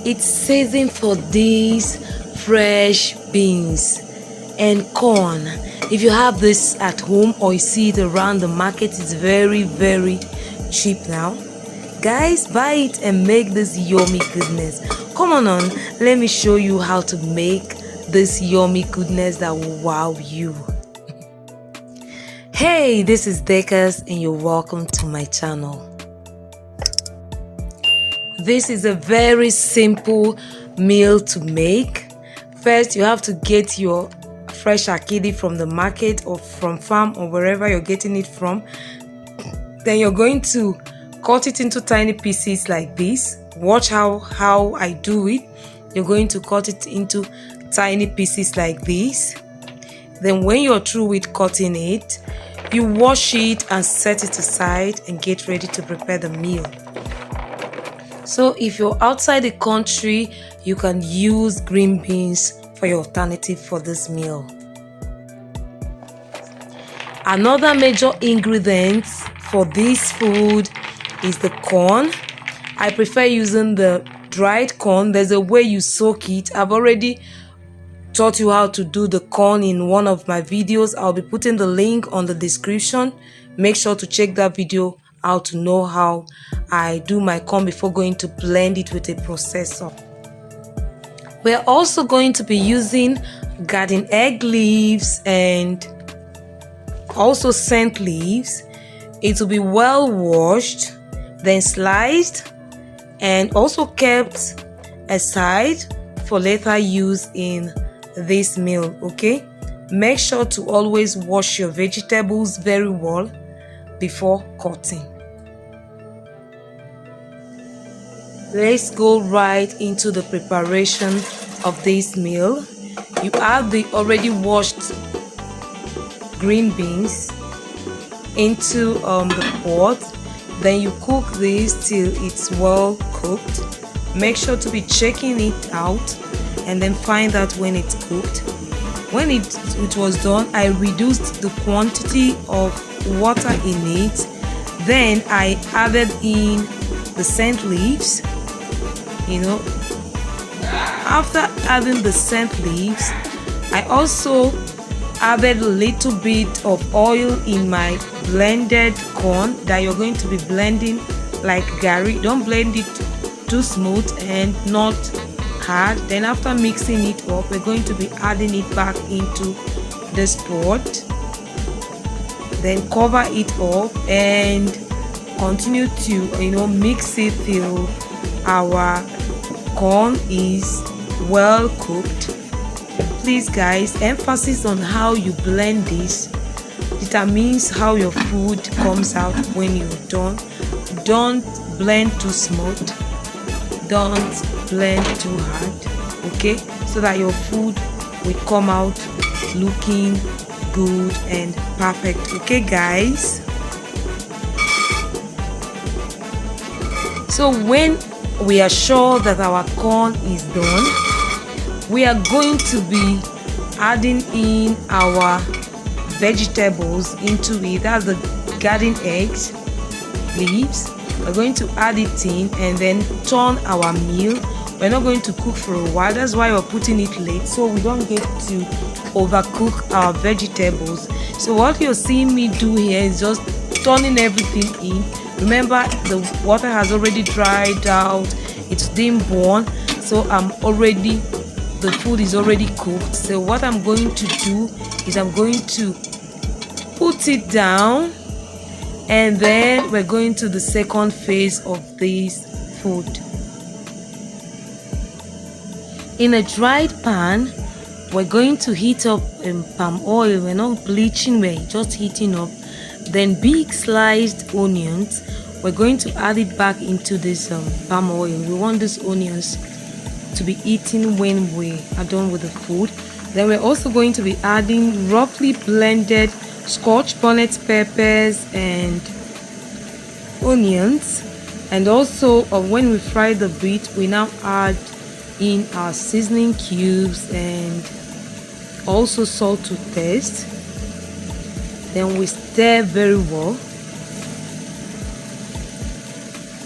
It's season for these fresh beans and corn. If you have this at home or you see it around the market, it's very cheap now. Guys, buy it and make this yummy goodness. Come on, let me show you how to make this yummy goodness that will wow you. Hey, this is Dekas and you're welcome to my channel. This is a very simple meal to make. First, you have to get your fresh akidi from the market or from farm or wherever you're getting it from. Then you're going to cut it into tiny pieces like this. Watch how I do it. You're going to cut it into tiny pieces like this. Then when you're through with cutting it, you wash it and set it aside and get ready to prepare the meal. So if you're outside the country, you can use green beans for your alternative for this meal. Another major ingredient for this food is the corn. I prefer using the dried corn. There's a way you soak it. I've already taught you how to do the corn in one of my videos. I'll be putting the link on the description. Make sure to check that video out to know how I do my corn before going to blend it with a processor. We're also going to be using garden egg leaves and also scent leaves. It will be well washed, then sliced and also kept aside for later use in this meal. Okay, make sure to always wash your vegetables very well before cutting. Let's go right into the preparation of this meal. You add the already washed green beans into the pot. Then you cook this till it's well cooked. Make sure to be checking it out and then find out when it's cooked. When it was done, I reduced the quantity of water in it. Then I added in the scent leaves. After adding the scent leaves, I also added a little bit of oil in my blended corn that you're going to be blending like gari. Don't blend it too smooth and not hard. Then after mixing it up, we're going to be adding it back into this pot. Then cover it up and continue to mix it till our corn is well cooked. Please guys, emphasis on how you blend this determines how your food comes out when you're done. Don't blend too smooth, don't blend too hard, okay, so that your food will come out looking good and perfect. Okay guys, so when we are sure that our corn is done, we are going to be adding in our vegetables into it. That's the garden eggs leaves. We're going to add it in and then turn our meal. We're not going to cook for a while. That's why we're putting it late, so we don't get to overcook our vegetables. So what you're seeing me do here is just turning everything in. Remember, the water has already dried out, it's been born, so the food is already cooked. So what I'm going to do is I'm going to put it down, and then we're going to the second phase of this food. In a dried pan, we're going to heat up palm oil. We're not bleaching, we're just heating up. Then big sliced onions, we're going to add it back into this palm oil. We want these onions to be eaten when we are done with the food. Then we're also going to be adding roughly blended scotch, bonnet peppers and onions. And also when we fry the beet, we now add in our seasoning cubes and also salt to taste. Then we stir very well.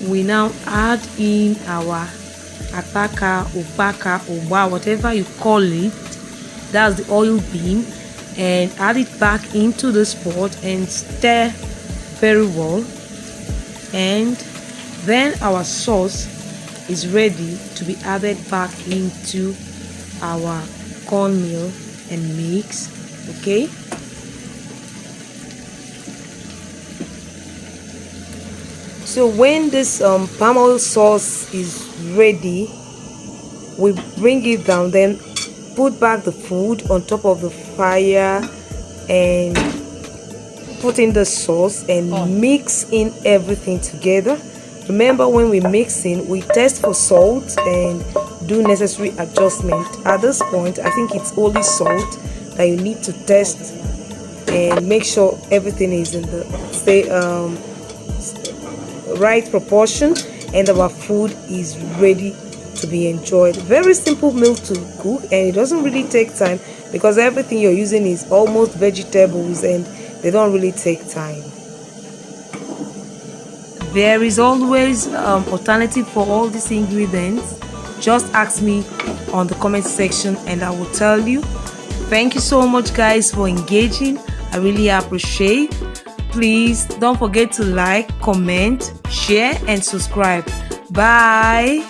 We now add in our Akpaka, Opaka, Oba, whatever you call it. That's the oil bean, and add it back into the pot and stir very well. And then our sauce is ready to be added back into our cornmeal and mix. Okay, so when this palm oil sauce is ready, we bring it down, then put back the food on top of the fire and put in the sauce and mix in everything together. Remember, when we mix in, we test for salt and do necessary adjustment. At this point, I think it's only salt that you need to test and make sure everything is in the right proportion, and our food is ready to be enjoyed. Very simple meal to cook, and it doesn't really take time because everything you're using is almost vegetables and they don't really take time. There is always alternative for all these ingredients. Just ask me on the comment section and I will tell you. Thank you so much guys for engaging. I really appreciate. Please don't forget to like, comment, share and subscribe. Bye.